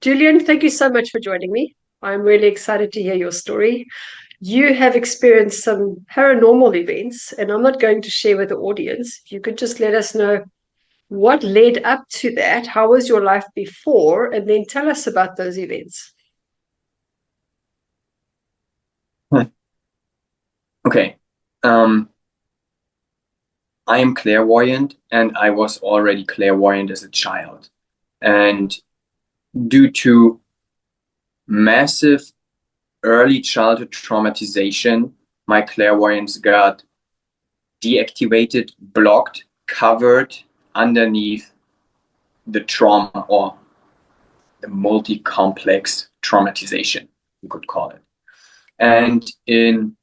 Julian, thank you so much for joining me. I'm really excited to hear your story. You have experienced some paranormal events, and I'm not going to share with the audience. If you could just let us know what led up to that, how was your life before, and then tell us about those events. Okay. I am clairvoyant and I was already clairvoyant as a child. And due to massive early childhood traumatization, my clairvoyance got deactivated, blocked, covered underneath the trauma or the multi-complex traumatization, you could call it. And in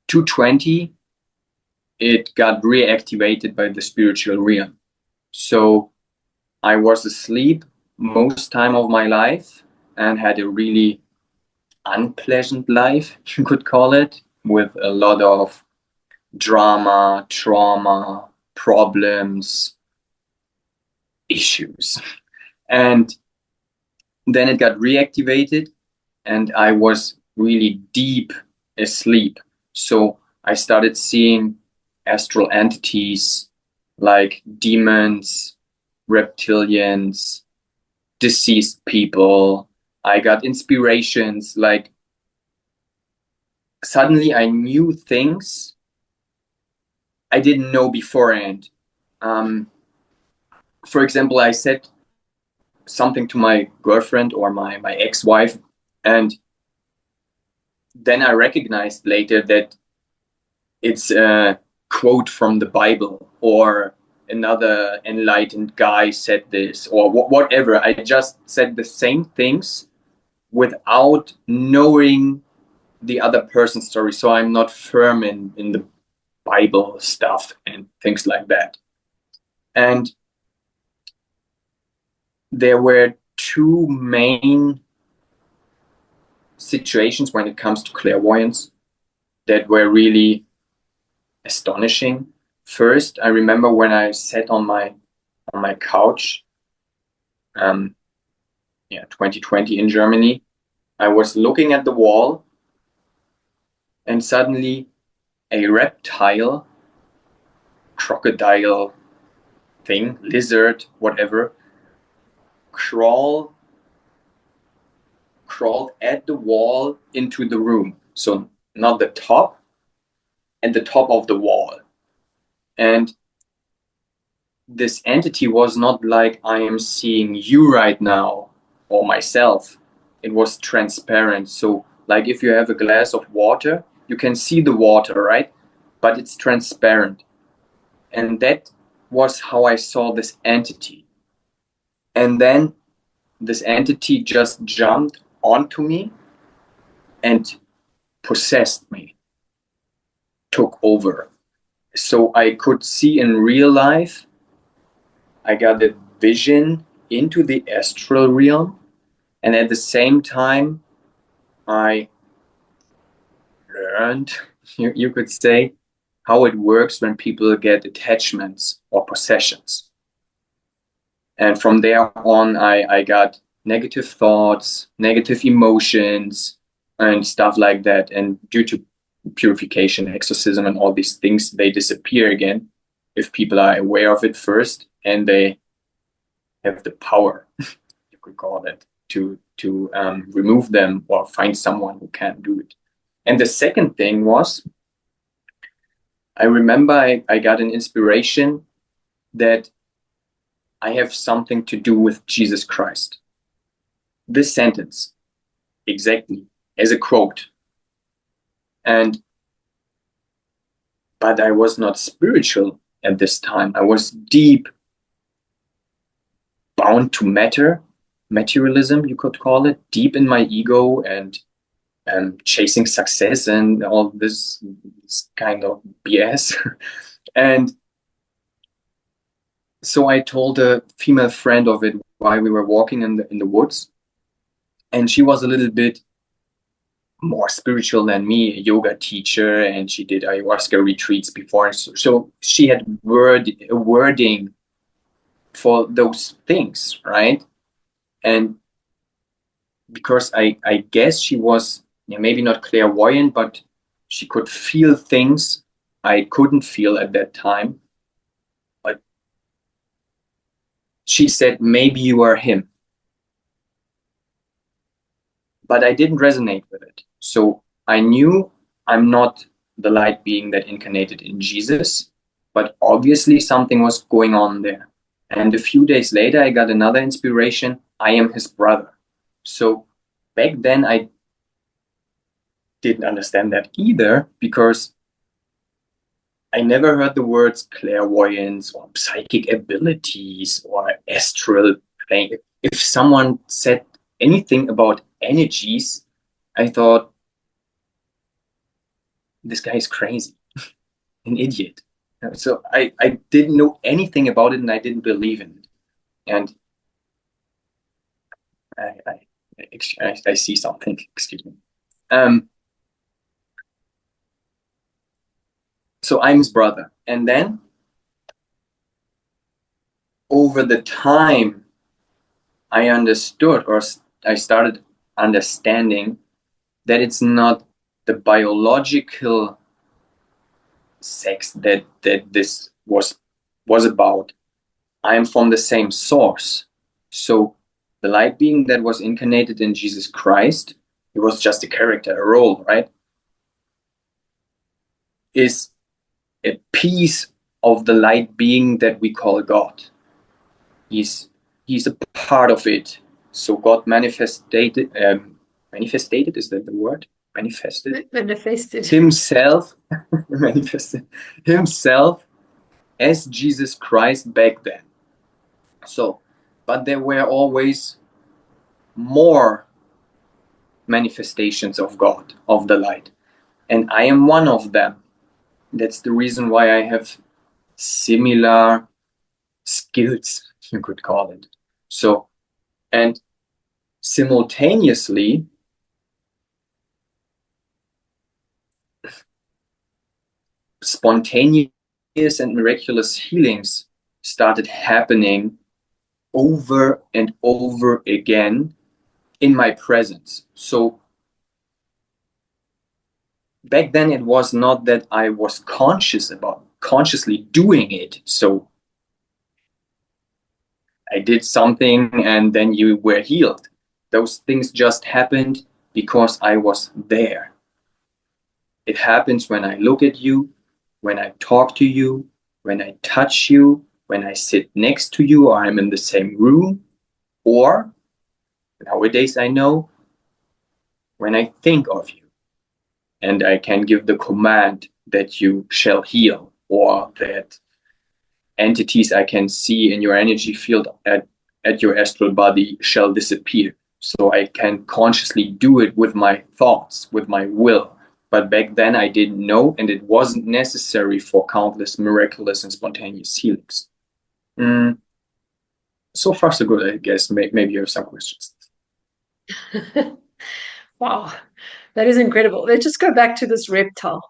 220, it got reactivated by the spiritual realm. So I was asleep most time of my life and had a really unpleasant life, you could call it, with a lot of drama, trauma, problems, issues. And then it got reactivated and I was really deep asleep. So I started seeing astral entities like demons, reptilians, deceased people. I got inspirations. Like suddenly I knew things I didn't know beforehand. Um, for example, I said something to my girlfriend or my ex-wife, and then I recognized later that it's a quote from the Bible or another enlightened guy said this or whatever. I just said the same things without knowing the other person's story. So I'm not firm in the Bible stuff and things like that. And there were two main situations when it comes to clairvoyance that were really astonishing. First, I remember when I sat on my couch, 2020 in Germany, I was looking at the wall and suddenly a reptile, crocodile thing, lizard, whatever, crawled at the wall into the room. So not the top, and the top of the wall. And this entity was not like I am seeing you right now or myself. It was transparent. So like if you have a glass of water, you can see the water, right? But it's transparent. And that was how I saw this entity. And then this entity just jumped onto me and possessed me, took over. So I could see in real life, I got a vision into the astral realm. And at the same time, I learned, you could say, how it works when people get attachments or possessions. And from there on, I got negative thoughts, negative emotions, and stuff like that. And due to purification, exorcism, and all these things, they disappear again if people are aware of it first and they have the power, you could call it, to remove them or find someone who can do it. And the second thing was, I remember I got an inspiration that I have something to do with Jesus Christ. This sentence, exactly, as a quote. But I was not spiritual at this time. I was deep bound to matter, materialism, you could call it, deep in my ego and chasing success and all this kind of BS. And so I told a female friend of it while we were walking in the woods, and she was a little bit more spiritual than me, a yoga teacher, and she did ayahuasca retreats before. So she had wording for those things, right? And because I guess she was, maybe not clairvoyant, but she could feel things I couldn't feel at that time. But she said, maybe you are him. But I didn't resonate with it. So I knew I'm not the light being that incarnated in Jesus, but obviously something was going on there. And a few days later, I got another inspiration. I am his brother. So back then, I didn't understand that either, because I never heard the words clairvoyance or psychic abilities or astral plane. If someone said anything about energies, I thought, this guy is crazy, an idiot. So I didn't know anything about it, and I didn't believe in it. And I see something, excuse me. So I'm his brother. And then over the time, I understood, or I started understanding, that it's not the biological sex that this was about. I am from the same source. So the light being that was incarnated in Jesus Christ, it was just a character, a role, right? Is a piece of the light being that we call God. He's a part of it. So God manifested, is that the word? Manifested Himself, manifested himself as Jesus Christ back then. So, but there were always more manifestations of God, of the light. And I am one of them. That's the reason why I have similar skills, you could call it. So, and simultaneously, spontaneous and miraculous healings started happening over and over again in my presence. So back then it was not that I was consciously doing it. So I did something and then you were healed. Those things just happened because I was there. It happens when I look at you, when I talk to you, when I touch you, when I sit next to you, or I'm in the same room, or nowadays I know when I think of you and I can give the command that you shall heal, or that entities I can see in your energy field at your astral body shall disappear. So I can consciously do it with my thoughts, with my will. But back then I didn't know, and it wasn't necessary for countless miraculous and spontaneous healings. So far, so good, I guess. Maybe you have some questions. Wow, that is incredible. Let's just go back to this reptile.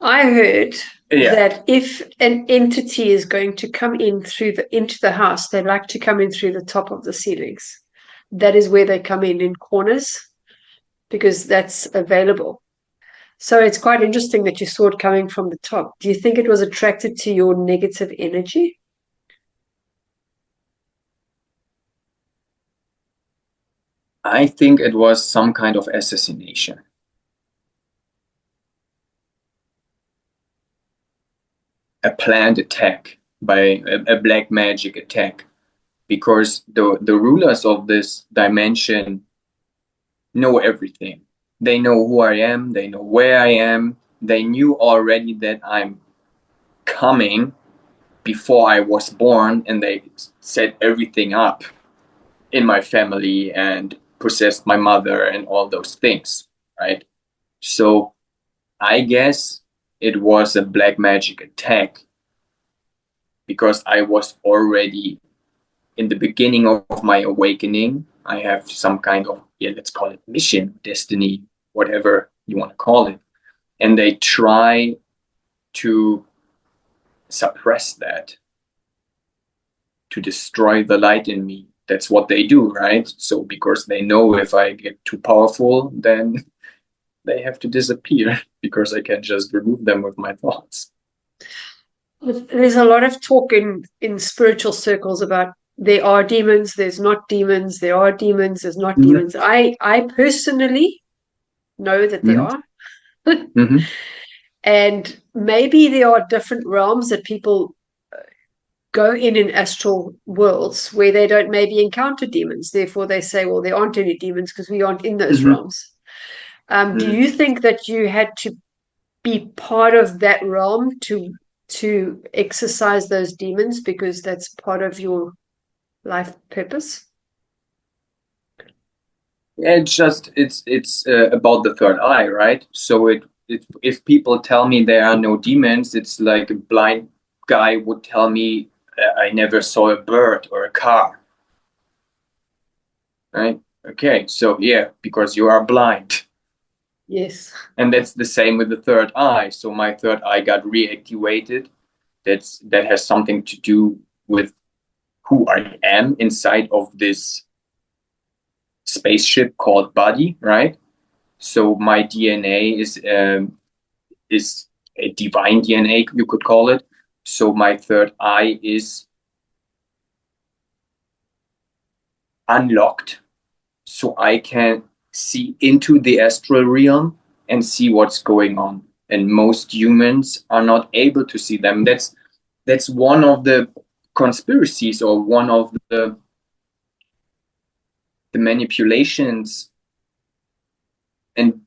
I heard that if an entity is going to come in into the house, they like to come in through the top of the ceilings. That is where they come in corners, because that's available. So it's quite interesting that you saw it coming from the top. Do you think it was attracted to your negative energy? I think it was some kind of assassination. A planned attack, by a black magic attack, because the rulers of this dimension know everything. They know who I am, they know where I am. They knew already that I'm coming before I was born, and they set everything up in my family and possessed my mother and all those things, right? So I guess it was a black magic attack, because I was already in the beginning of my awakening. I have some kind of, let's call it mission, destiny, whatever you want to call it. And they try to suppress that, to destroy the light in me, that's what they do, right? So because they know if I get too powerful, then they have to disappear because I can just remove them with my thoughts. There's a lot of talk in spiritual circles about there are demons, there's not demons, there are demons, there's not Mm-hmm. demons. I personally know that there are. Mm-hmm. And maybe there are different realms that people go in astral worlds where they don't maybe encounter demons. Therefore, they say, well, there aren't any demons because we aren't in those Mm-hmm. realms. Do you think that you had to be part of that realm to exercise those demons because that's part of your life purpose? It's about the third eye, right? So if people tell me there are no demons, it's like a blind guy would tell me I never saw a bird or a car, right? Okay, so yeah, because you are blind. Yes. And that's the same with the third eye. So my third eye got reactivated. That has something to do with who I am inside of this spaceship called body, right? So my DNA is a divine DNA, you could call it. So my third eye is unlocked, so I can see into the astral realm and see what's going on. And most humans are not able to see them. That's one of the conspiracies, or one of the manipulations and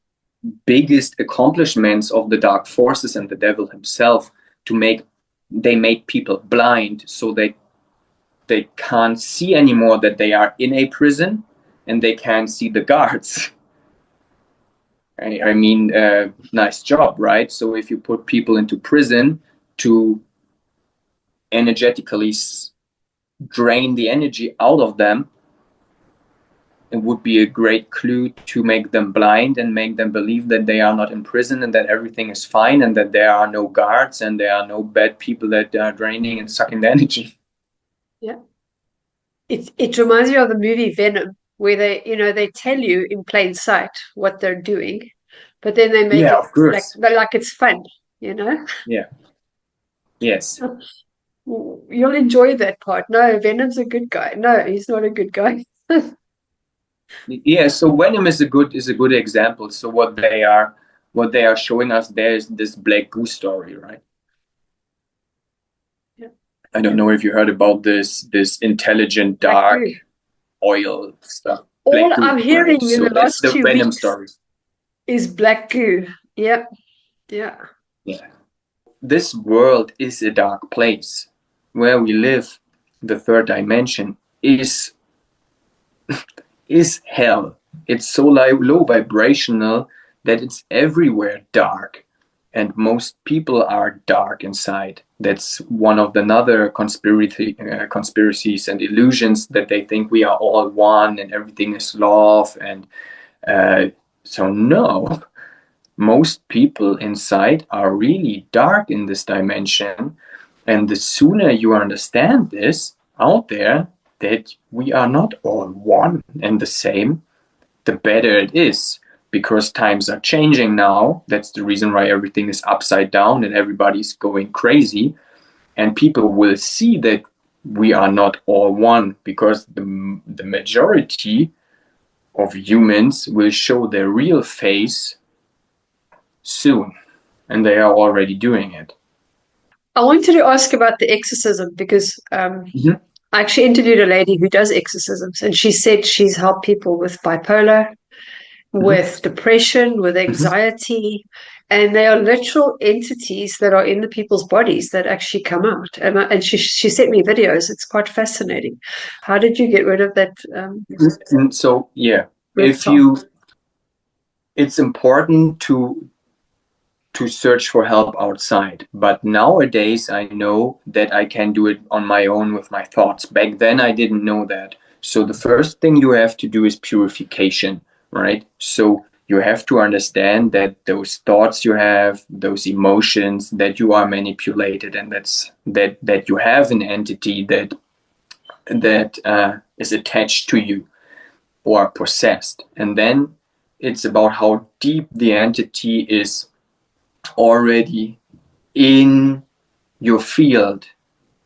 biggest accomplishments of the dark forces and the devil himself, they made people blind, so they can't see anymore that they are in a prison, and they can't see the guards. I mean, nice job, right? So if you put people into prison to energetically drain the energy out of them, it would be a great clue to make them blind and make them believe that they are not in prison and that everything is fine and that there are no guards and there are no bad people that are draining and sucking the energy. Yeah. It reminds me of the movie Venom, where they tell you in plain sight what they're doing, but then they make Yeah, it of course. like it's fun, you know? Yeah. Yes. You'll enjoy that part. No, Venom's a good guy. No, he's not a good guy. Yeah, so Venom is a good example. So what they are showing us there is this black goo story, right? Yeah. I don't know if you heard about this intelligent Black goo. dark oil stuff. All Black I'm goo, right? hearing in So the that's last the two Venom weeks story. is black goo. Yep. Yeah. Yeah. This world is a dark place. Where we live, the third dimension is hell. It's so low vibrational that it's everywhere dark, and most people are dark inside. That's one of the other conspiracies and illusions, that they think we are all one and everything is love. And so no, most people inside are really dark in this dimension. And the sooner you understand this out there, that we are not all one and the same, the better it is. Because times are changing now. That's the reason why everything is upside down and everybody's going crazy. And people will see that we are not all one, because the majority of humans will show their real face soon. And they are already doing it. I wanted to ask about the exorcism because Mm-hmm. I actually interviewed a lady who does exorcisms, and she said she's helped people with bipolar, with depression, with Mm-hmm. anxiety, and they are literal entities that are in the people's bodies that actually come out. And she sent me videos. It's quite fascinating. How did you get rid of that So yeah, if reptile? you, it's important to search for help outside. But nowadays, I know that I can do it on my own with my thoughts. Back then, I didn't know that. So the first thing you have to do is purification, right? So you have to understand that those thoughts you have, those emotions, that you are manipulated, and that you have an entity that is attached to you or possessed. And then it's about how deep the entity is already in your field,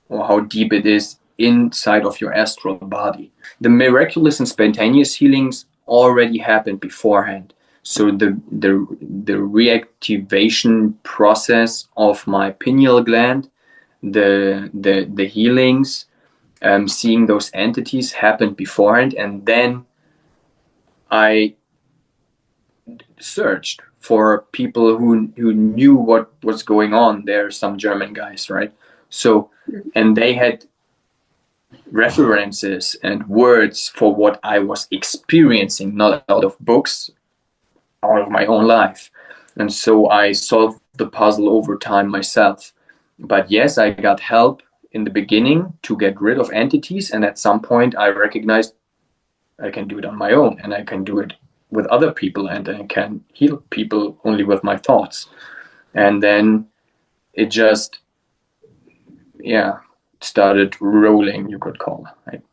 or how deep it is inside of your astral body. The miraculous and spontaneous healings already happened beforehand. So the reactivation process of my pineal gland, the healings, seeing those entities happened beforehand, and then I searched for people who knew what was going on. There are some German guys, right? So, and they had references and words for what I was experiencing, not out of books, out of my own life. And so I solved the puzzle over time myself. But yes, I got help in the beginning to get rid of entities, and at some point I recognized I can do it on my own, and I can do it with other people, and I can heal people only with my thoughts. And then it just, yeah, started rolling, you could call it. Right?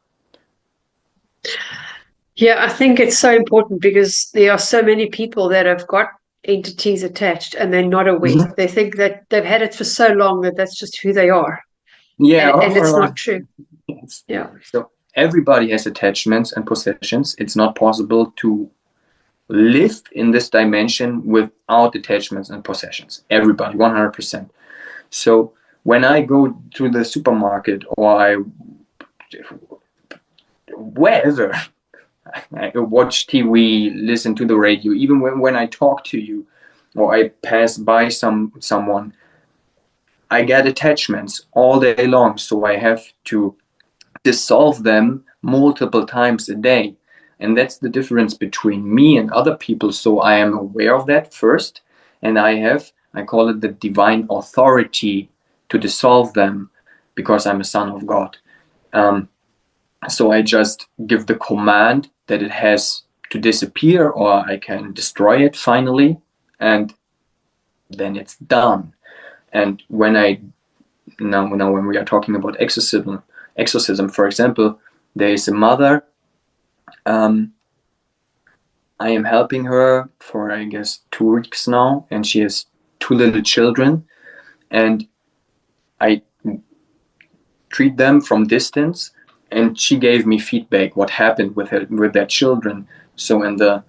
Yeah, I think it's so important because there are so many people that have got entities attached and they're not aware. Mm-hmm. They think that they've had it for so long that that's just who they are. Yeah, And it's not true. Yes. Yeah. So everybody has attachments and possessions. It's not possible to live in this dimension without attachments and possessions. Everybody, 100%. So when I go to the supermarket or wherever, I watch TV, listen to the radio, even when I talk to you or I pass by someone, I get attachments all day long. So I have to dissolve them multiple times a day. And that's the difference between me and other people. So I am aware of that first, and I call it the divine authority to dissolve them because I'm a son of God. So I just give the command that it has to disappear, or I can destroy it finally, and then it's done. And when when we are talking about exorcism, for example, there is a mother. I am helping her for, I guess, 2 weeks now, and she has 2 little children, and I treat them from distance, and she gave me feedback what happened with their children. So, and the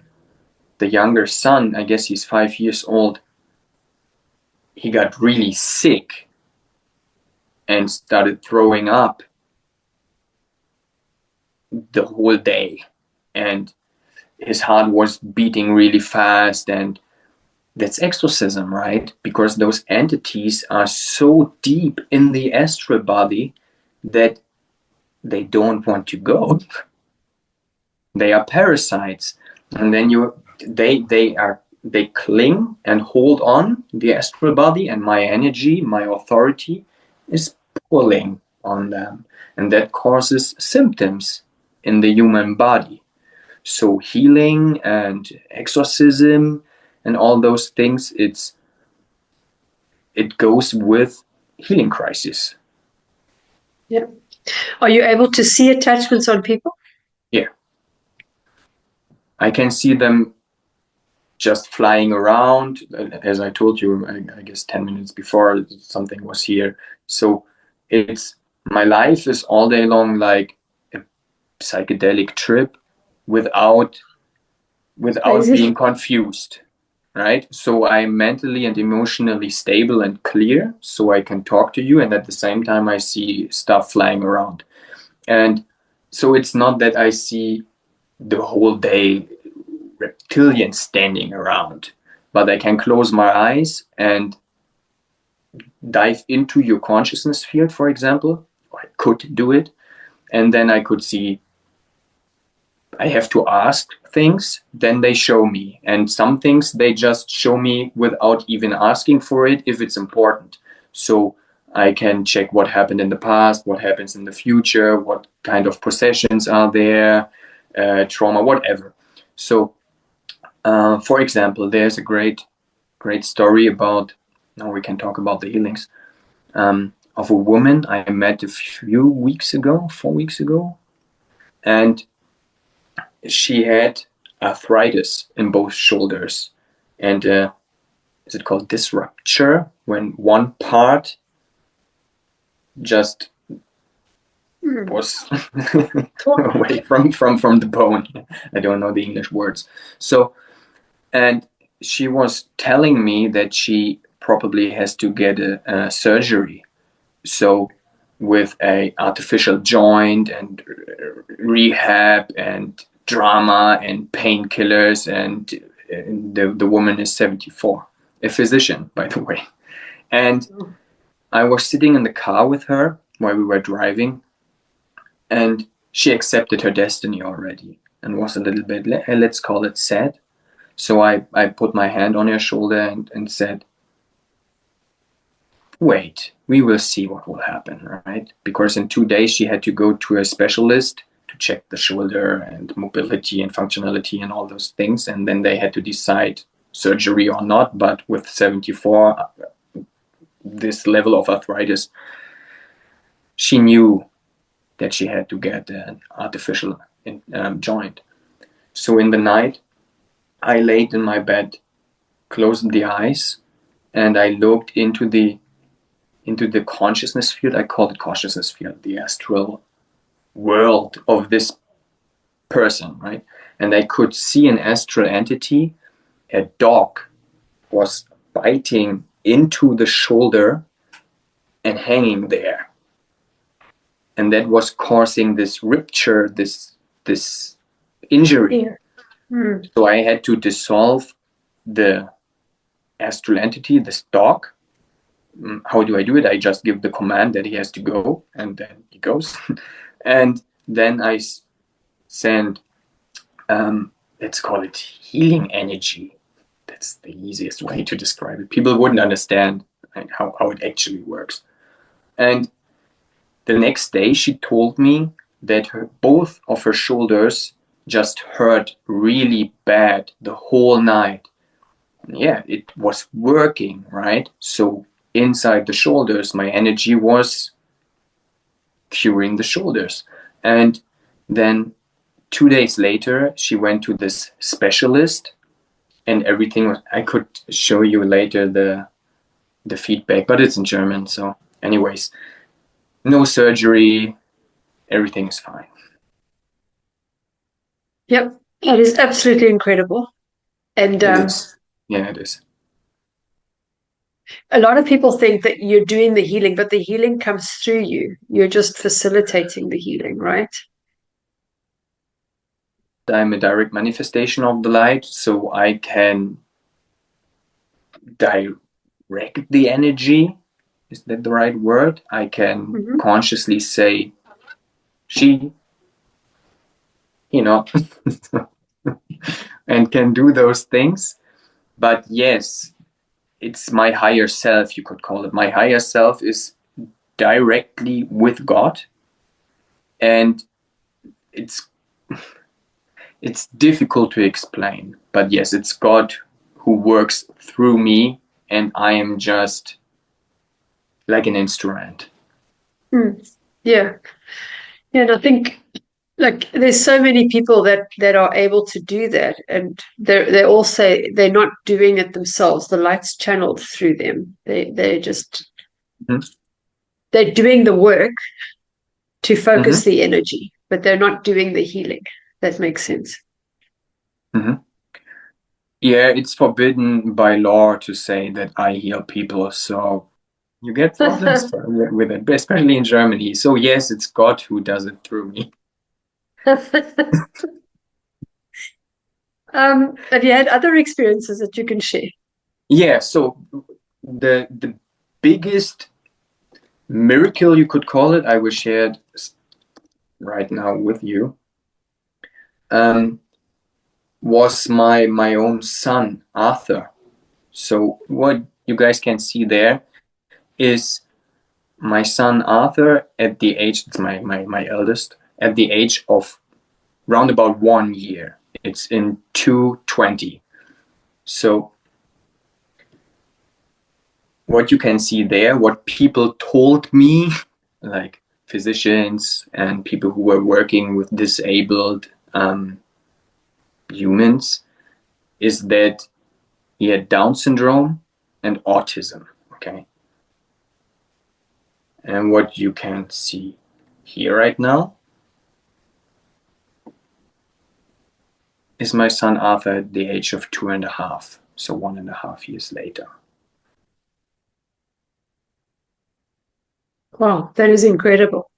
younger son, I guess he's 5 years old, he got really sick and started throwing up the whole day, and his heart was beating really fast. And that's exorcism, right? Because those entities are so deep in the astral body that they don't want to go. They are parasites, and then they cling and hold on the astral body, and my energy, my authority is pulling on them, and that causes symptoms in the human body. So healing and exorcism and all those things, it goes with healing crisis. Yeah. Are you able to see attachments on people? Yeah. I can see them just flying around. As I told you, I guess 10 minutes before, something was here. So my life is all day long like a psychedelic trip without being confused, right? So I'm mentally and emotionally stable and clear, so I can talk to you, and at the same time I see stuff flying around. And so it's not that I see the whole day reptilians standing around, but I can close my eyes and dive into your consciousness field, for example. I could do it, and then I could see. I have to ask things, then they show me. And some things they just show me without even asking for it if it's important. So I can check what happened in the past, what happens in the future, what kind of possessions are there, trauma, whatever. So, for example, there's a great story about, now we can talk about the healings, of a woman I met a few weeks ago, 4 weeks ago. and she had arthritis in both shoulders, and is it called disrupture, when one part just was away from the bone. I don't know the English words. So, and she was telling me that she probably has to get a surgery. So with a artificial joint and rehab and drama and painkillers, and the woman is 74, a physician, by the way. And I was sitting in the car with her while we were driving, and she accepted her destiny already and was a little bit, let's call it, sad. So I put my hand on her shoulder and said, wait, we will see what will happen, right? Because in 2 days she had to go to a specialist to check the shoulder and mobility and functionality and all those things. And then they had to decide surgery or not. But with 74, this level of arthritis, she knew that she had to get an artificial joint. So in the night, I laid in my bed, closed the eyes, and I looked into the consciousness field. I call it consciousness field, the astral world of this person, right? And I could see an astral entity. A dog was biting into the shoulder and hanging there. And that was causing this rupture, this injury. Yeah. So I had to dissolve the astral entity, this dog. How do I do it? I just give the command that he has to go, and then he goes. And then I send, let's call it healing energy. That's the easiest way to describe it. People wouldn't understand how it actually works. And the next day she told me that both of her shoulders just hurt really bad the whole night. Yeah, it was working, right? So inside the shoulders, my energy was curing the shoulders. And then 2 days later, she went to this specialist, and everything was, I could show you later the feedback, but it's in German. So anyways, no surgery, everything is fine. Yep, it is absolutely incredible. And It is. Yeah, it is. a lot of people think that you're doing the healing, but the healing comes through you. You're just facilitating the healing, right? I'm a direct manifestation of the light, so I can direct the energy. Is that the right word? I can consciously say, she, and can do those things. But yes, it's my higher self, you could call it. My higher self is directly with God, and it's difficult to explain, but yes, it's God who works through me, and I am just like an instrument. Yeah. And I think like there's so many people that are able to do that, and they all say they're not doing it themselves. The light's channeled through them. They're just they're doing the work to focus the energy, but they're not doing the healing. That makes sense. Yeah, it's forbidden by law to say that I heal people, so you get problems with it, especially in Germany. So yes, it's God who does it through me. Have you had other experiences that you can share? Yeah, so the biggest miracle, you could call it, I will share it right now with you, was my own son, Arthur. So what you guys can see there is my son Arthur at the age, it's my eldest, at the age of round about 1 year. It's in 220. So what you can see there, what people told me, like physicians and people who were working with disabled humans is that he had Down syndrome and autism. Okay. And what you can see here right now is my son Arthur at the age of 2.5, so 1.5 years later. Wow, that is incredible.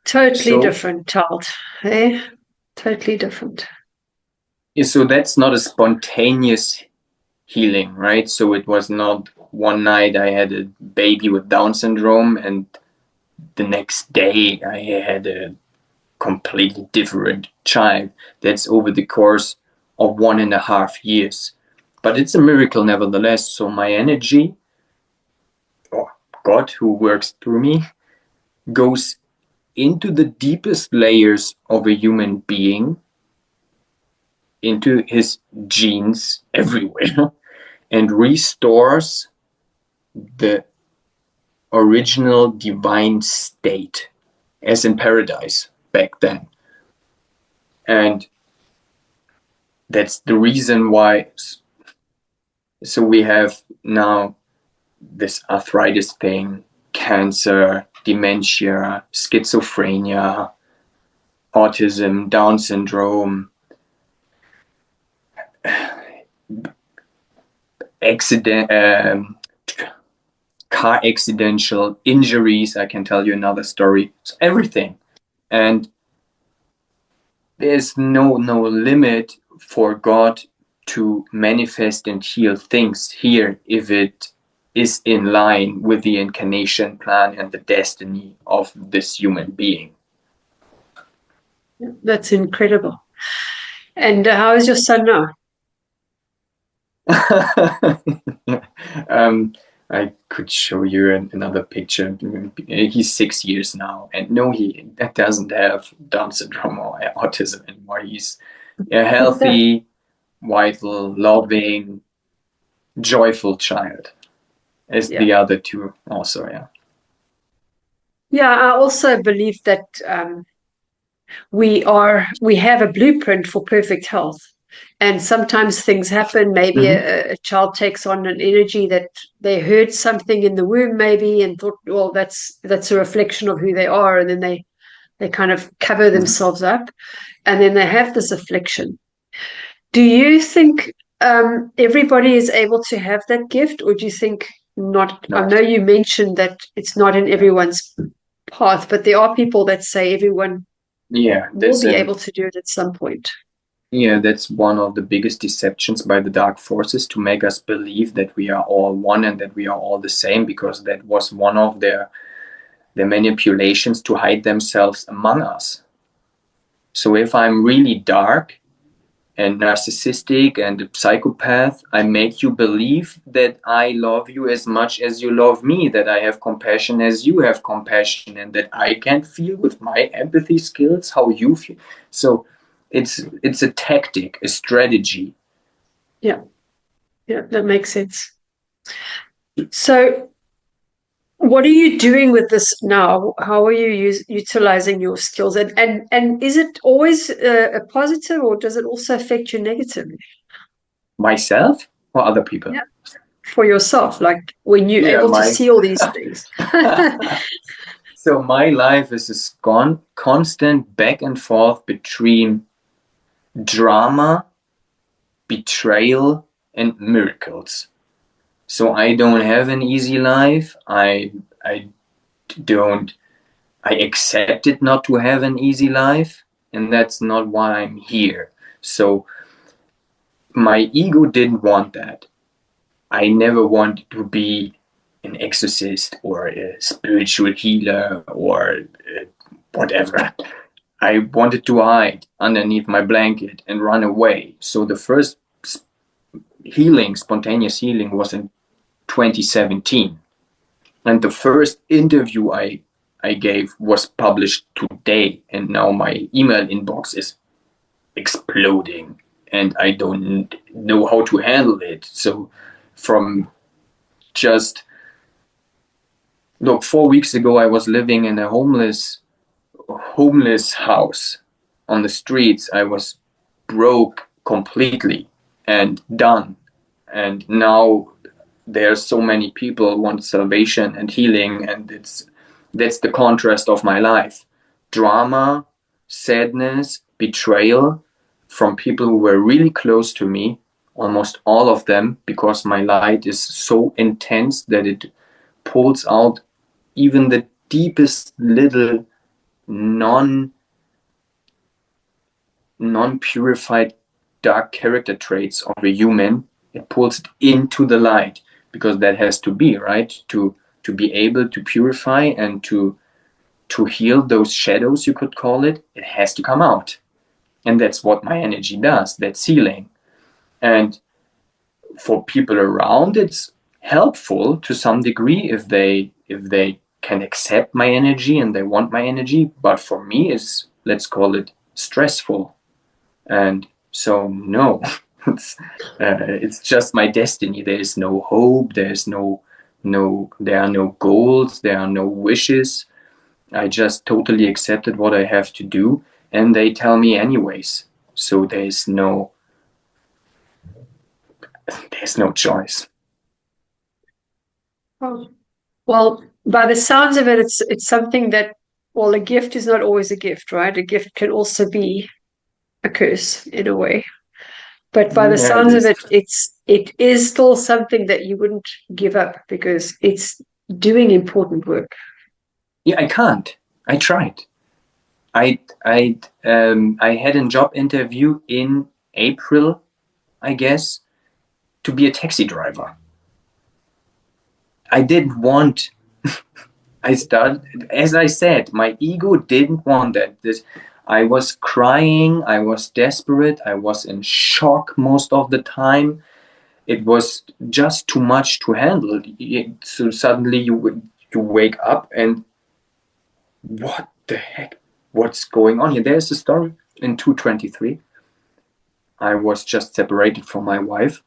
Totally different child, eh? Totally different. Yeah, so that's not a spontaneous healing, right? So it was not one night I had a baby with Down syndrome and the next day I had a completely different child. That's over the course of 1.5 years. But it's a miracle nevertheless. So my energy, or God who works through me, goes into the deepest layers of a human being, into his genes everywhere, and restores the original divine state as in paradise back then. And that's the reason why. So we have now this arthritis thing, cancer, dementia, schizophrenia, autism, Down syndrome, car accidental injuries. I can tell you another story. So everything. And there's no limit for God to manifest and heal things here if it is in line with the incarnation plan and the destiny of this human being. That's incredible. And how is your son now? I could show you another picture. He's 6 years now, and no, he doesn't have Down syndrome or autism anymore. He's a healthy, vital, loving, joyful child, as the other two also. Yeah, I also believe that we have a blueprint for perfect health. And sometimes things happen. Maybe a child takes on an energy that they heard something in the womb, maybe, and thought, well, that's a reflection of who they are. And then they kind of cover themselves up, and then they have this affliction. Do you think everybody is able to have that gift, or do you think not? No. I know you mentioned that it's not in everyone's path, but there are people that say everyone will be able to do it at some point. Yeah, that's one of the biggest deceptions by the dark forces, to make us believe that we are all one and that we are all the same, because that was one of their manipulations to hide themselves among us. So if I'm really dark and narcissistic and a psychopath, I make you believe that I love you as much as you love me, that I have compassion as you have compassion, and that I can feel with my empathy skills how you feel. So it's a tactic, a strategy. Yeah, that makes sense. So what are you doing with this now? How are you utilizing your skills? And is it always a positive, or does it also affect you negatively? Myself or other people? Yeah, for yourself, like when you're able to see all these things. So my life is a constant back and forth between drama, betrayal, and miracles. So I don't have an easy life. I accepted not to have an easy life, and that's not why I'm here. So my ego didn't want that. I never wanted to be an exorcist or a spiritual healer or whatever. I wanted to hide underneath my blanket and run away. So the first spontaneous healing, was in 2017. And the first interview I gave was published today. And now my email inbox is exploding and I don't know how to handle it. So from just Look, 4 weeks ago, I was living in a homeless house on the streets. I was broke completely and done. And now there's so many people want salvation and healing, and that's the contrast of my life. Drama, sadness, betrayal from people who were really close to me, almost all of them, because my light is so intense that it pulls out even the deepest little non non-purified dark character traits of a human. It pulls it into the light, because that has to be right to be able to purify and to heal those shadows, you could call it. It has to come out, and that's what my energy does. That's healing. And for people around, it's helpful to some degree if they can accept my energy and they want my energy. But for me, it's, let's call it, stressful. And so no, it's just my destiny. There is no hope. There's there are no goals. There are no wishes. I just totally accepted what I have to do, and they tell me anyways. So there's no choice. Oh. Well, by the sounds of it, it's something that, well, a gift is not always a gift, right? A gift can also be a curse in a way. But by the Yeah, it sounds of is. it, it is still something that you wouldn't give up because it's doing important work. Yeah, I can't. I tried. I had a job interview in April, I guess, to be a taxi driver. I didn't want. I started, as I said, my ego didn't want that. I was crying. I was desperate. I was in shock most of the time. It was just too much to handle. So suddenly you wake up and what the heck? What's going on here? There's a story in 223. I was just separated from my wife,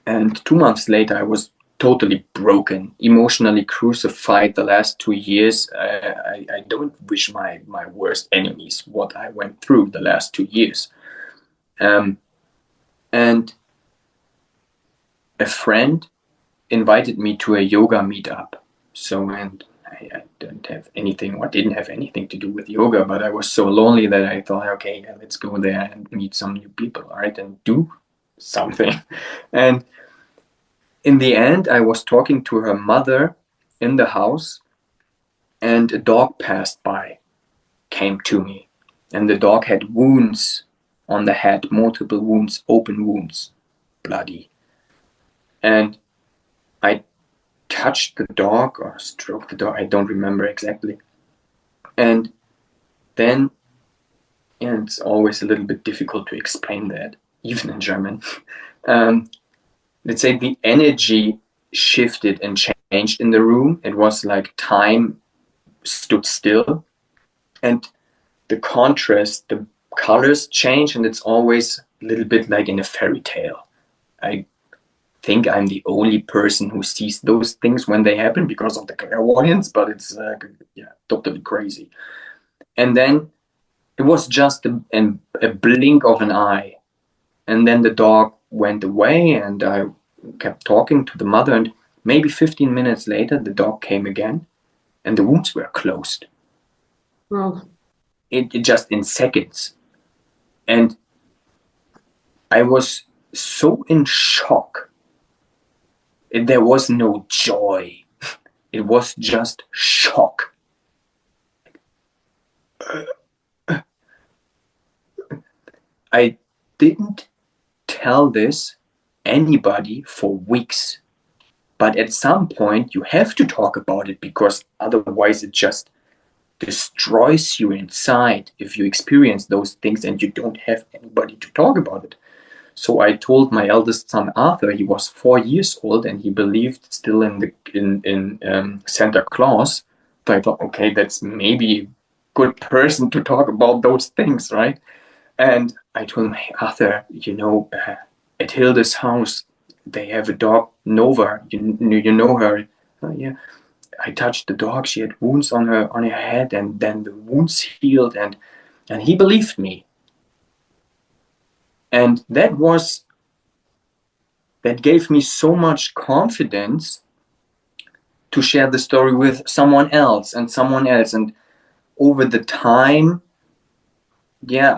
and 2 months later, I was totally broken, emotionally crucified. The last 2 years, I don't wish my worst enemies what I went through the last 2 years. And a friend invited me to a yoga meetup. So, and I didn't have anything to do with yoga, but I was so lonely that I thought, okay, yeah, let's go there and meet some new people, right, and do something. And in the end, I was talking to her mother in the house, and a dog passed by, came to me, and the dog had wounds on the head, multiple wounds, open wounds, bloody. And I touched the dog or stroked the dog, I don't remember exactly. And then, yeah, it's always a little bit difficult to explain that, even in German. Let's say the energy shifted and changed in the room. It was like time stood still, and the contrast, the colors change, and it's always a little bit like in a fairy tale. I think I'm the only person who sees those things when they happen because of the clairvoyance, but it's totally crazy. And then it was just a blink of an eye, and then the dog went away, and I kept talking to the mother, and maybe 15 minutes later the dog came again, and the wounds were closed. Well, It just in seconds. And I was so in shock. There was no joy. It was just shock. I didn't tell this anybody for weeks. But at some point, you have to talk about it, because otherwise it just destroys you inside if you experience those things and you don't have anybody to talk about it. So I told my eldest son Arthur. He was 4 years old and he believed still in Santa Claus. So I thought, okay, that's maybe a good person to talk about those things, right? And I told him, hey, Arthur, at Hilda's house, they have a dog, Nova. You know her. Yeah. I touched the dog. She had wounds on her head, and then the wounds healed, and he believed me. And that gave me so much confidence to share the story with someone else and someone else. And over the time, yeah,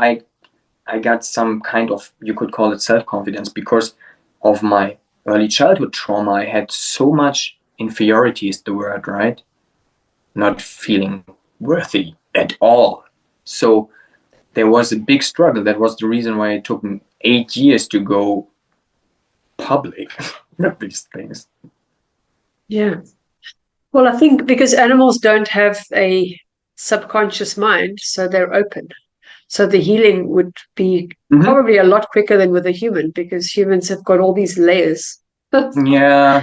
I got some kind of, you could call it self-confidence, because of my early childhood trauma. I had so much inferiority, is the word, right? Not feeling worthy at all. So there was a big struggle. That was the reason why it took me 8 years to go public with these things. Yeah. Well, I think because animals don't have a subconscious mind, so they're open. So the healing would be probably a lot quicker than with a human, because humans have got all these layers. Yeah.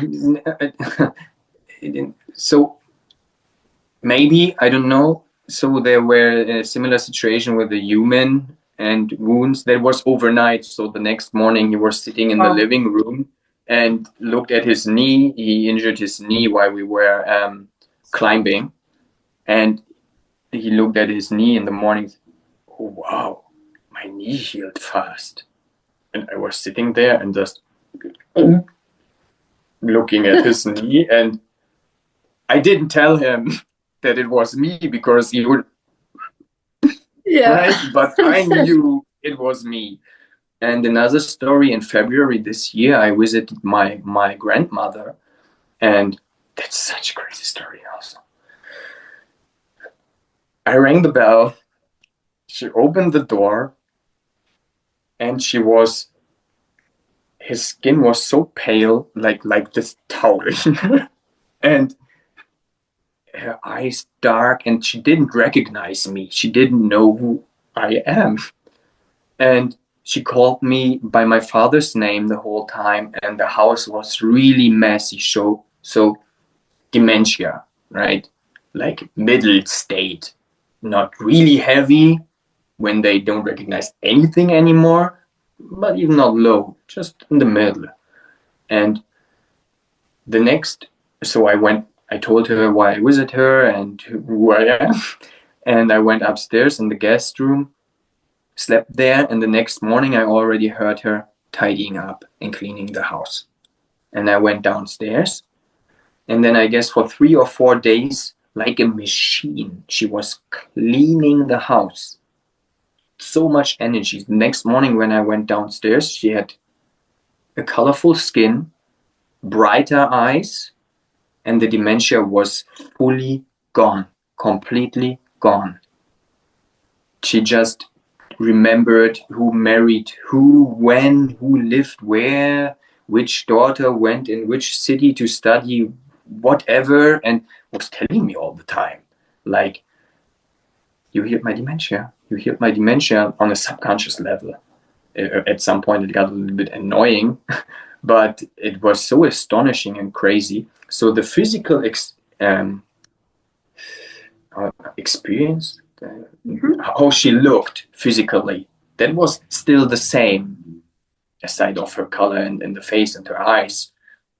So maybe, I don't know. So there were a similar situation with the human and wounds. That was overnight. So the next morning he was sitting in the living room and looked at his knee. He injured his knee while we were climbing. And he looked at his knee in the morning. Oh, wow, my knee healed fast. And I was sitting there and just looking at his knee, and I didn't tell him that it was me, because he would, right? But I knew it was me. And another story, in February this year, I visited my grandmother, and that's such a crazy story also. I rang the bell, she opened the door, and his skin was so pale, like this towel. And her eyes dark, and she didn't recognize me. She didn't know who I am. And she called me by my father's name the whole time, and the house was really messy. So dementia, right? Like middle state, not really heavy when they don't recognize anything anymore, but even not low, just in the middle. And so I told her why I visit her and who I am. And I went upstairs in the guest room, slept there, and the next morning I already heard her tidying up and cleaning the house. And I went downstairs, and then I guess for 3 or 4 days, like a machine, she was cleaning the house. So much energy. The next morning when I went downstairs, she had a colorful skin, brighter eyes, and the dementia was fully gone, completely gone. She just remembered who married who, when, who lived where, which daughter went in which city to study whatever, and was telling me all the time, like, you healed my dementia. You healed my dementia on a subconscious level. At some point it got a little bit annoying, but it was so astonishing and crazy. So the physical experience, how she looked physically, that was still the same, aside of her color and the face and her eyes.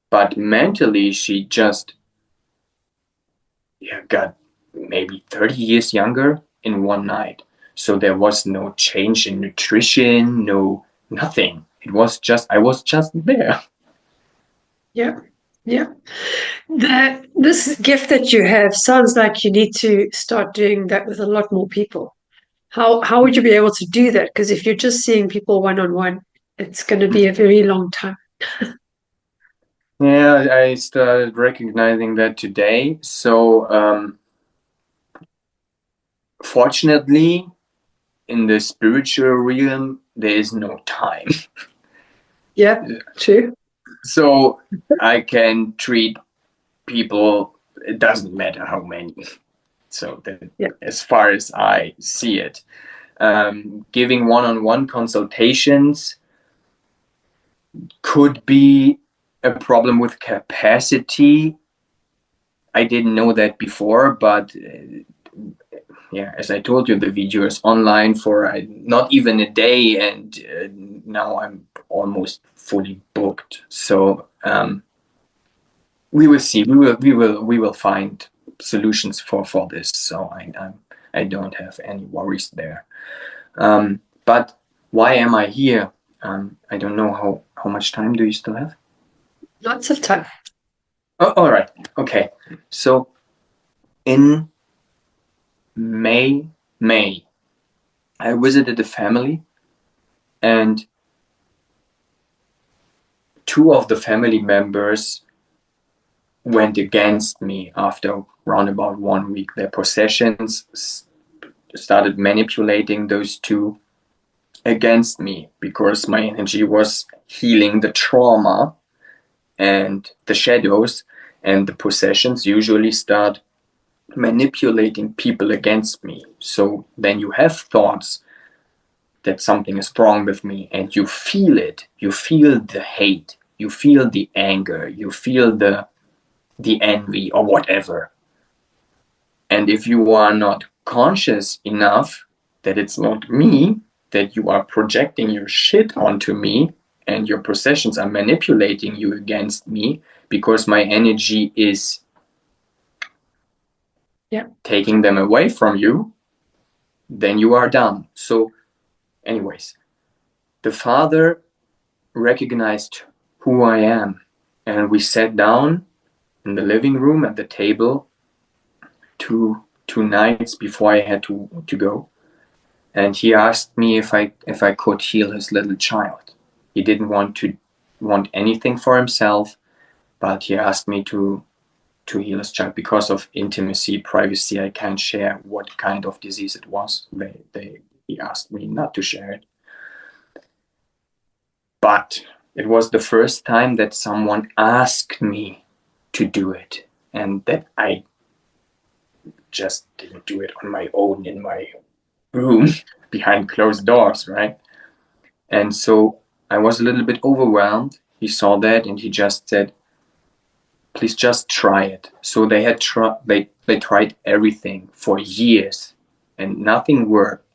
But mentally, she just got maybe 30 years younger in one night. So there was no change in nutrition, nothing. I was just there. Yeah. This gift that you have sounds like you need to start doing that with a lot more people. How would you be able to do that? Because if you're just seeing people one-on-one, it's going to be a very long time. Yeah, I started recognizing that today. So fortunately, in the spiritual realm, there is no time. Yeah, true. So I can treat people, it doesn't matter how many. So as far as I see it, giving one-on-one consultations could be a problem with capacity. I didn't know that before, but as I told you, the video is online for not even a day, and now I'm almost fully booked. So we will see. We will find solutions for this. So I don't have any worries there. But why am I here? I don't know how much time do you still have? Lots of time. Oh, all right. Okay. So in May, I visited a family, and two of the family members went against me after around about 1 week. Their possessions started manipulating those two against me because my energy was healing the trauma and the shadows, and the possessions usually start manipulating people against me. So then you have thoughts that something is wrong with me, and you feel it. You feel the hate, you feel the anger, you feel the envy or whatever. And if you are not conscious enough that it's not me, that you are projecting your shit onto me and your possessions are manipulating you against me because my energy is taking them away from you, then you are done. So anyways, the father recognized who I am, and we sat down in the living room at the table two nights before I had to go, and he asked me if I could heal his little child. He didn't want anything for himself, but he asked me to heal his child because of intimacy, privacy. I can't share what kind of disease it was. He asked me not to share it. But it was the first time that someone asked me to do it, and that I just didn't do it on my own in my room behind closed doors, right? And so I was a little bit overwhelmed. He saw that and he just said, please just try it. So they tried everything for years and nothing worked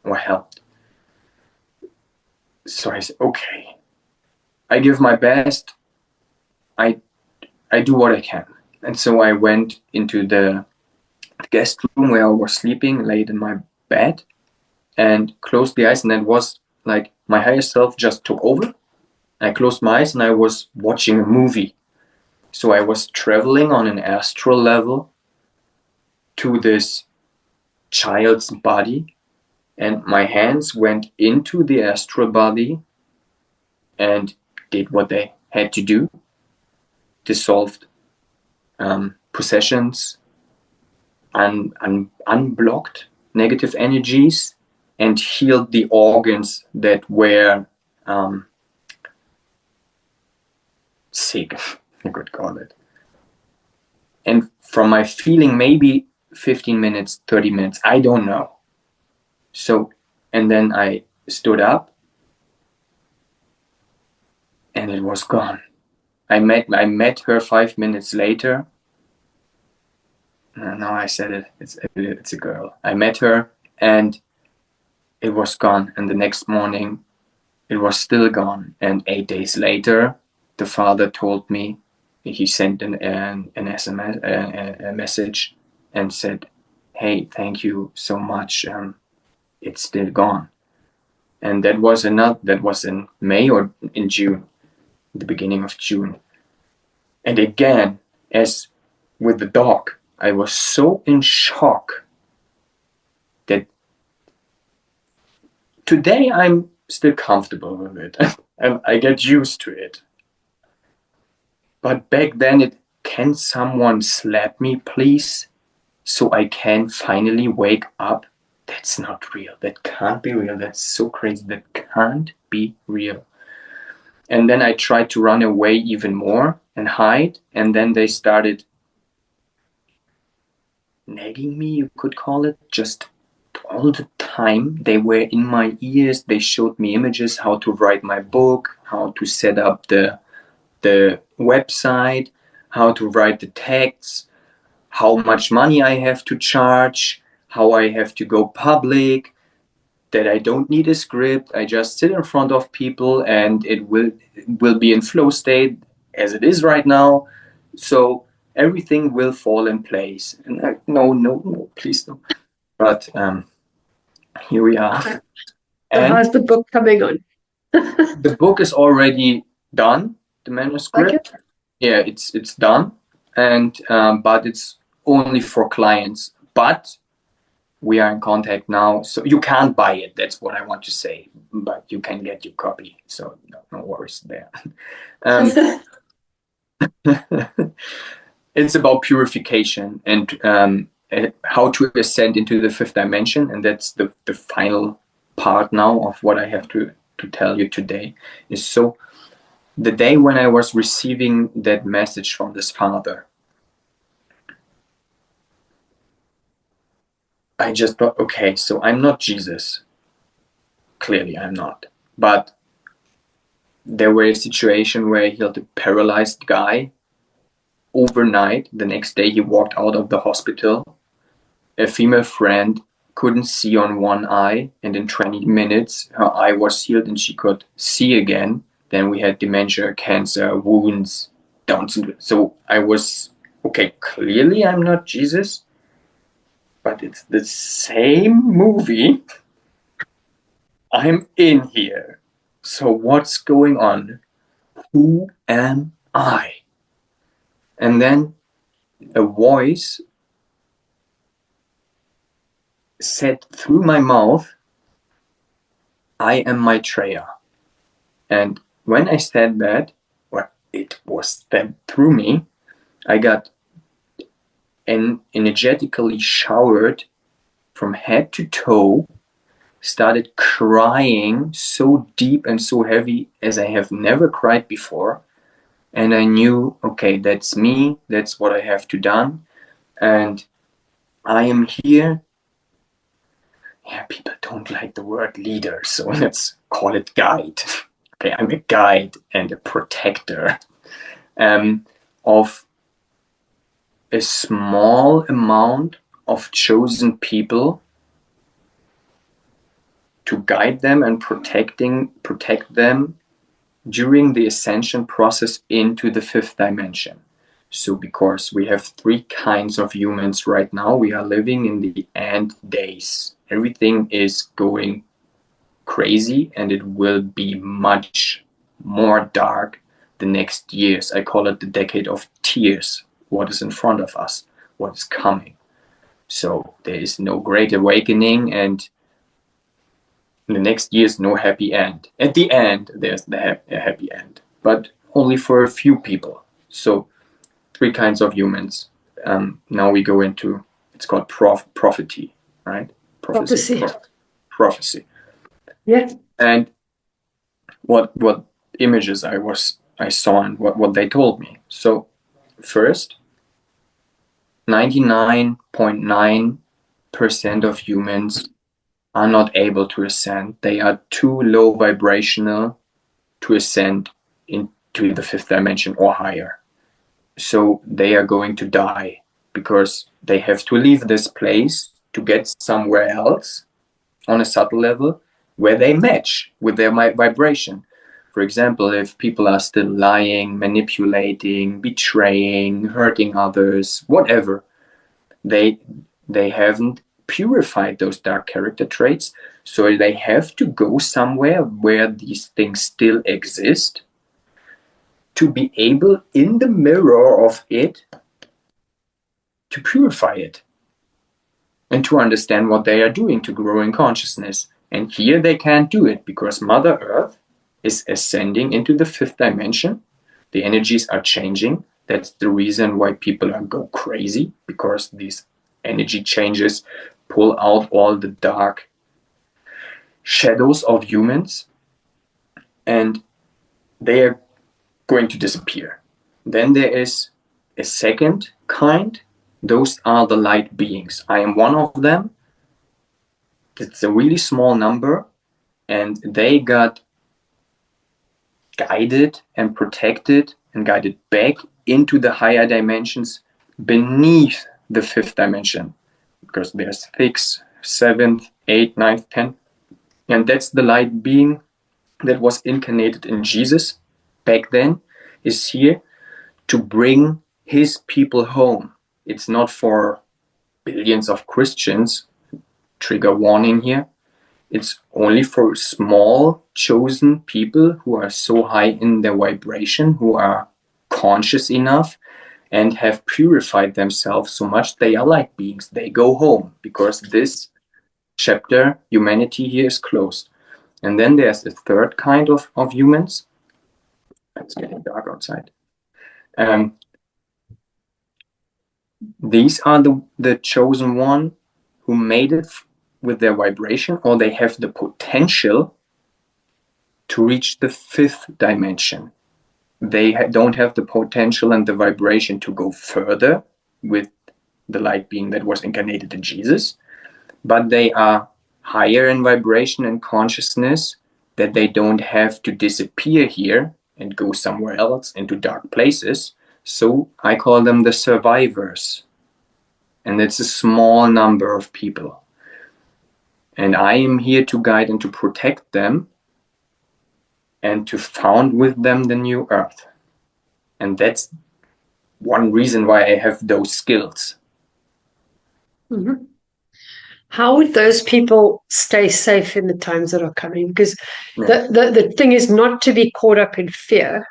or helped. So I said, okay, I give my best. I do what I can. And so I went into the guest room where I was sleeping, laid in my bed and closed the eyes, and that was like my higher self just took over. I closed my eyes and I was watching a movie. So I was traveling on an astral level to this child's body, and my hands went into the astral body and did what they had to do, dissolved possessions, unblocked negative energies, and healed the organs that were sick, you could call it. And from my feeling, maybe 15 minutes, 30 minutes, I don't know. So, and then I stood up and it was gone. I met her 5 minutes later. No, I said it. It's a girl. I met her and it was gone. And the next morning, it was still gone. And 8 days later, the father told me, he sent an SMS, a message, and said, "Hey, thank you so much. It's still gone." And that was in May or in June, the beginning of June. And again, as with the dog, I was so in shock that today I'm still comfortable with it and I get used to it. But back then, can someone slap me, please, so I can finally wake up? That's not real. That can't be real. That's so crazy. That can't be real. And then I tried to run away even more and hide. And then they started nagging me, you could call it, just all the time. They were in my ears. They showed me images, how to write my book, how to set up the website, how to write the texts, how much money I have to charge, how I have to go public, that I don't need a script. I just sit in front of people and it will be in flow state as it is right now. So everything will fall in place. And no, please no. But here we are. So And how's the book coming on? the book is already done, the manuscript. Okay. Yeah, it's done, and but it's only for clients. But we are in contact now, so you can't buy it. That's what I want to say. But you can get your copy, so no worries there. It's about purification and how to ascend into the fifth dimension, and that's the final part now of what I have to tell you today. Is so the day when I was receiving that message from this father, I just thought, okay, so I'm not Jesus. Clearly, I'm not. But there were a situation where he healed a paralyzed guy overnight. The next day, he walked out of the hospital. A female friend couldn't see on one eye, and in 20 minutes, her eye was healed and she could see again. Then we had dementia, cancer, wounds, Down syndrome. So I was, okay, clearly I'm not Jesus, but it's the same movie. I'm in here. So what's going on? Who am I? And then a voice said through my mouth, I am Maitreya. And when I said that, well, it was then through me, I got energetically showered from head to toe, started crying so deep and so heavy as I have never cried before. And I knew, okay, that's me, that's what I have to do. And I am here. Yeah, people don't like the word leader, so let's call it guide. Okay, I'm a guide and a protector of a small amount of chosen people to guide them and protect them during the ascension process into the fifth dimension. So because we have three kinds of humans right now, we are living in the end days. Everything is going crazy and it will be much more dark the next years. I call it the decade of tears. What is in front of us? What is coming? So there is no great awakening, and in the next years, no happy end. At the end, there's a happy end, but only for a few people. So three kinds of humans. Now we go into, it's called prophecy, right? Prophecy. Prophecy. Yeah. And what images I saw and what they told me. So first, 99.9% of humans are not able to ascend. They are too low vibrational to ascend into the fifth dimension or higher. So they are going to die because they have to leave this place to get somewhere else on a subtle level where they match with their vibration. For example, if people are still lying, manipulating, betraying, hurting others, whatever, they haven't purified those dark character traits, so they have to go somewhere where these things still exist to be able, in the mirror of it, to purify it and to understand what they are doing to grow in consciousness. And here they can't do it because Mother Earth is ascending into the fifth dimension. The energies are changing. That's the reason why people are go crazy, because these energy changes pull out all the dark shadows of humans, and they are going to disappear. Then there is a second kind. Those are the light beings. I am one of them. It's a really small number, and they got guided and protected and guided back into the higher dimensions beneath the fifth dimension, because there's sixth, seventh, eighth, ninth, 10th. And that's the light being that was incarnated in Jesus back then, is here to bring his people home. It's not for billions of Christians. Trigger warning here. It's only for small chosen people who are so high in their vibration, who are conscious enough and have purified themselves so much they are light beings. They go home because this chapter, humanity here, is closed. And then there's a third kind of humans. It's getting dark outside. These are the chosen one who made it with their vibration, or they have the potential to reach the fifth dimension. They don't have the potential and the vibration to go further with the light being that was incarnated in Jesus, but they are higher in vibration and consciousness, that they don't have to disappear here and go somewhere else into dark places. So I call them the survivors. And it's a small number of people. And I am here to guide and to protect them and to found with them the new earth. And that's one reason why I have those skills. Mm-hmm. How would those people stay safe in the times that are coming? Because the thing is not to be caught up in fear,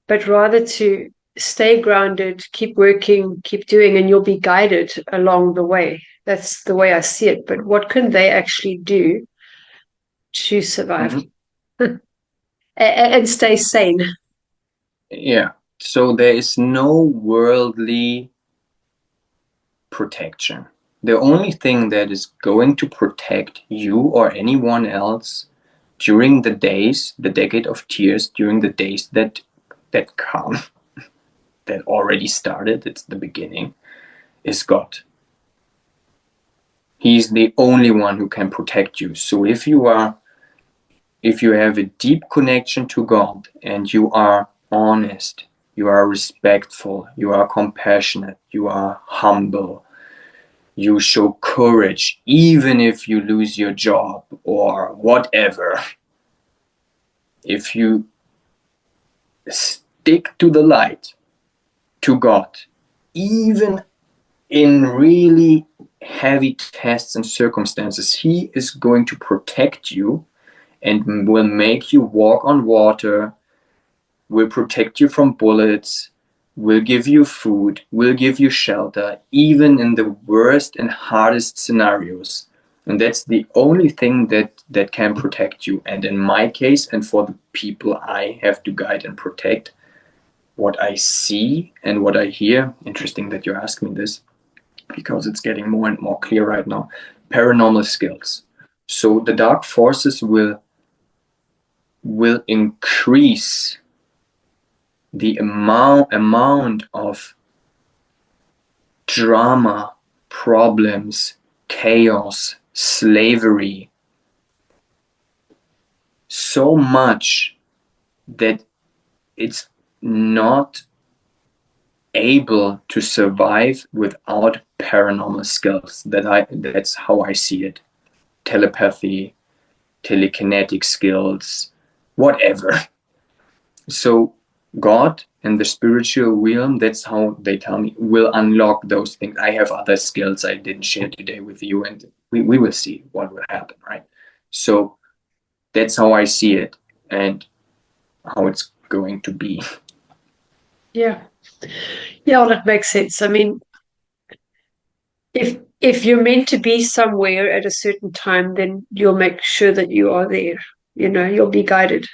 but rather to stay grounded, keep working, keep doing, and you'll be guided along the way. That's the way I see it. But what can they actually do to survive and stay sane? Yeah. So there is no worldly protection. The only thing that is going to protect you or anyone else during the days, the decade of tears, during the days that come, that already started, it's the beginning, is God. He's the only one who can protect you. So if you have a deep connection to God and you are honest, you are respectful, you are compassionate, you are humble, you show courage, even if you lose your job or whatever. If you stick to the light, to God, even in really heavy tests and circumstances, He is going to protect you and will make you walk on water, will protect you from bullets, will give you food, will give you shelter, even in the worst and hardest scenarios. And that's the only thing that can protect you. And in my case, and for the people I have to guide and protect, what I see and what I hear, interesting that you ask me this, because it's getting more and more clear right now, paranormal skills. So the dark forces will increase the amount of drama, problems, chaos, slavery, so much that it's not able to survive without paranormal skills. That's how I see it. Telepathy, telekinetic skills, whatever. So God and the spiritual realm, that's how they tell me, will unlock those things. I have other skills I didn't share today with you, and we will see what will happen, right? So that's how I see it and how it's going to be. Yeah. Yeah, well, that makes sense. I mean, if you're meant to be somewhere at a certain time, then you'll make sure that you are there. You'll be guided.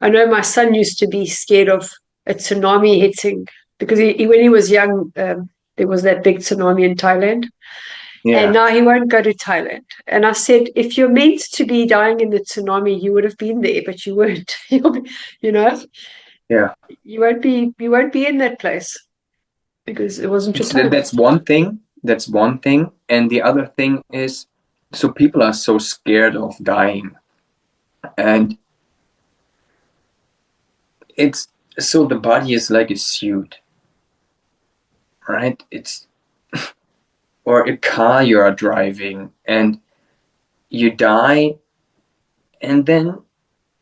I know my son used to be scared of a tsunami hitting because when he was young, there was that big tsunami in Thailand. Yeah. And now he won't go to Thailand. And I said, if you're meant to be dying in the tsunami, you would have been there, but you weren't. Yeah. You won't be in that place because it wasn't your time. That's one thing. That's one thing. And the other thing is, so people are so scared of dying. And it's so the body is like a suit, right? It's or a car you are driving and you die and then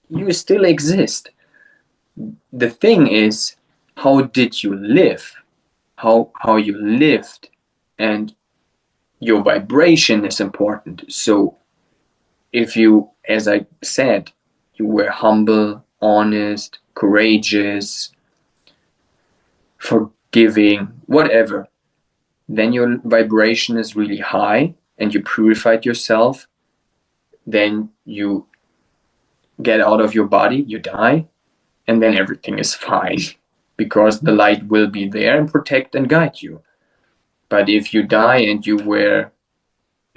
you still exist. The thing is, how did you live? how you lived, and your vibration is important. So if you, as I said, you were humble, honest, courageous, forgiving, whatever, then your vibration is really high and you purified yourself, then you get out of your body, you die, and then everything is fine because the light will be there and protect and guide you. But if you die and you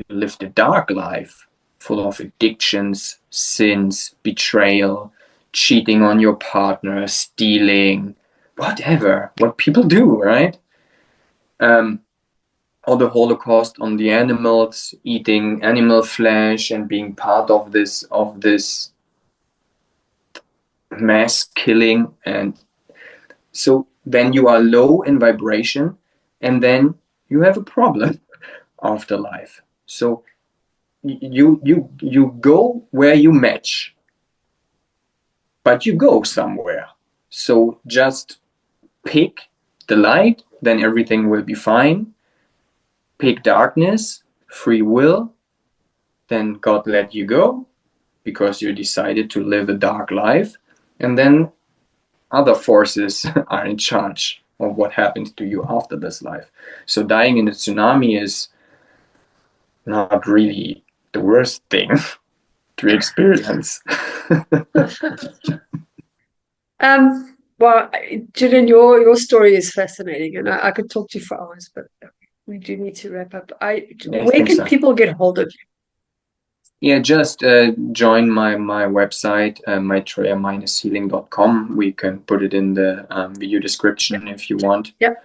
lived a dark life full of addictions, sins, betrayal, cheating on your partner, stealing, whatever, what people do, right? Or the Holocaust on the animals, eating animal flesh and being part of this mass killing. And so then you are low in vibration, and then you have a problem after life. So you go where you match, but you go somewhere. So just pick the light, then everything will be fine. Pick darkness, free will, then God let you go because you decided to live a dark life, and then other forces are in charge of what happens to you after this life. So dying in a tsunami is not really the worst thing to experience. Well, Julian, your story is fascinating, and I could talk to you for hours, but we do need to wrap up. Where can people get hold of you? Yeah, just join my website, maitreya-healing.com. We can put it in the video description if you want. Yeah.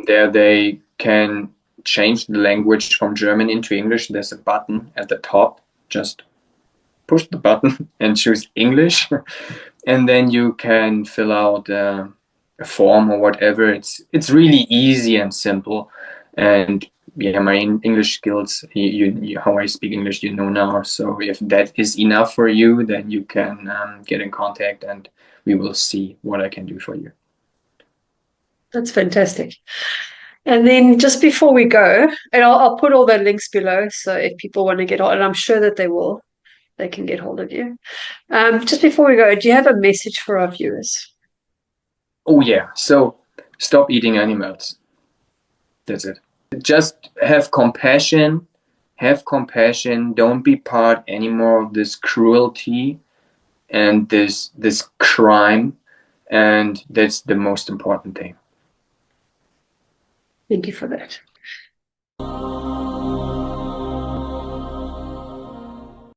There they can change the language from German into English. There's a button at the top. Just push the button and choose English. And then you can fill out a form or whatever. It's really easy and simple. And yeah, my English skills, you how I speak English, you know now. So if that is enough for you, then you can get in contact and we will see what I can do for you. That's fantastic. And then just before we go, and I'll put all the links below, so if people want to get hold, and I'm sure that they will, they can get hold of you. Just before we go, do you have a message for our viewers? Oh yeah, so stop eating animals. That's it. Just have compassion. Have compassion. Don't be part anymore of this cruelty and this crime. And that's the most important thing. Thank you for that.